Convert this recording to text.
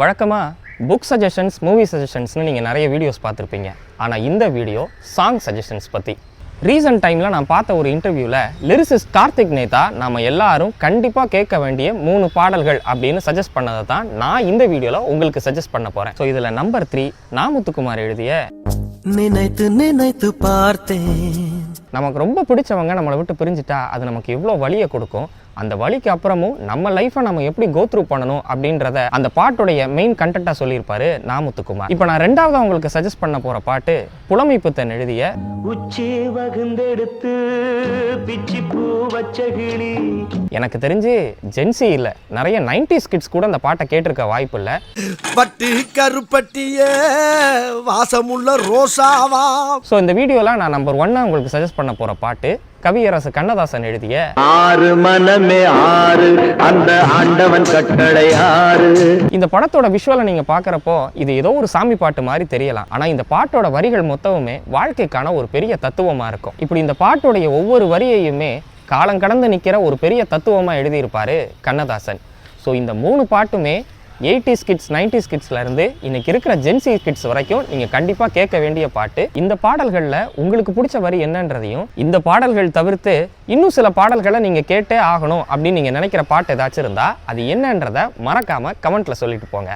வழக்கமாக book suggestions, movie சஜஷன்ஸ்னு நீங்கள் நிறைய வீடியோஸ் பார்த்துருப்பீங்க. ஆனால் இந்த வீடியோ சாங் சஜஷன்ஸ் பற்றி. ரீசன்ட் டைமில் நான் பார்த்த ஒரு இன்டர்வியூவில் லிரிசிஸ்ட் கார்த்திக் நேதா நம்ம எல்லாரும் கண்டிப்பாக கேட்க வேண்டிய 3 பாடல்கள் அப்படின்னு சஜஸ்ட் பண்ணதை தான் நான் இந்த வீடியோவில் உங்களுக்கு சஜஸ்ட் பண்ண போகிறேன். ஸோ இதில் நம்பர் 3 நா. முத்துக்குமார் எழுதிய நினைத்து நினைத்து பார்த்தேன். நமக்கு ரொம்ப பிடிச்சவங்க நம்மளை விட்டு பிரிஞ்சுட்டா அது நமக்கு எவ்வளோ வலியை கொடுக்கும். அந்த வலிக்கு அப்புறமும் நம்ம லைஃப்பை நம்ம எப்படி கோ த்ரூ பண்ணணும் அப்படின்றத அந்த பாட்டுடைய மெயின் கண்டென்ட்டாக சொல்லியிருப்பாரு நா. முத்துக்குமார். இப்போ நான் 2வது உங்களுக்கு சஜஸ்ட் பண்ண போகிற பாட்டு புலமை புத்தன் எழுதிய உச்சி வகுந்தெடுத்து பிச்சி பூ வச்ச கிளி. எனக்கு தெரிஞ்சு ஜென்சி இல்லை, நிறைய 90s கிட்ஸ் கூட அந்த பாட்டை கேட்டிருக்க வாய்ப்பு இல்லை. பட்டு கருப்பட்டிய வாசமுள்ள ரோசாவா. ஸோ இந்த வீடியோவில் நான் நம்பர் 1 உங்களுக்கு சஜஸ்ட் பண்ண போகிற பாட்டு கவியரசு கண்ணதாசன் எழுதிய ஆறு மனமே ஆறு அந்த ஆண்டவன் கட்டளை ஆறு. இந்த படத்தோட விஷுவலை நீங்கள் பார்க்குறப்போ இது ஏதோ ஒரு சாமி பாட்டு மாதிரி தெரியலாம். ஆனால் இந்த பாட்டோட வரிகள் மொத்தமுமே வாழ்க்கைக்கான ஒரு பெரிய தத்துவமாக இருக்கும். இப்படி இந்த பாட்டோடைய ஒவ்வொரு வரியையுமே காலம் கடந்து நிற்கிற ஒரு பெரிய தத்துவமாக எழுதியிருப்பார் கண்ணதாசன். ஸோ இந்த 3 பாட்டுமே 80s கிட்ஸ், 90s கிட்ஸ்லேருந்து இன்னைக்கு இருக்கிற ஜென்சி கிட்ஸ் வரைக்கும் நீங்கள் கண்டிப்பாக கேட்க வேண்டிய பாட்டு. இந்த பாடல்களில் உங்களுக்கு பிடிச்ச வரி என்னன்றதையும், இந்த பாடல்கள் தவிர்த்து இன்னும் சில பாடல்களை நீங்கள் கேட்டே ஆகணும் அப்படின்னு நீங்கள் நினைக்கிற பாட்டு ஏதாச்சும் இருந்தால் அது என்னன்றதை மறக்காமல் கமெண்ட்டில் சொல்லிட்டு போங்க.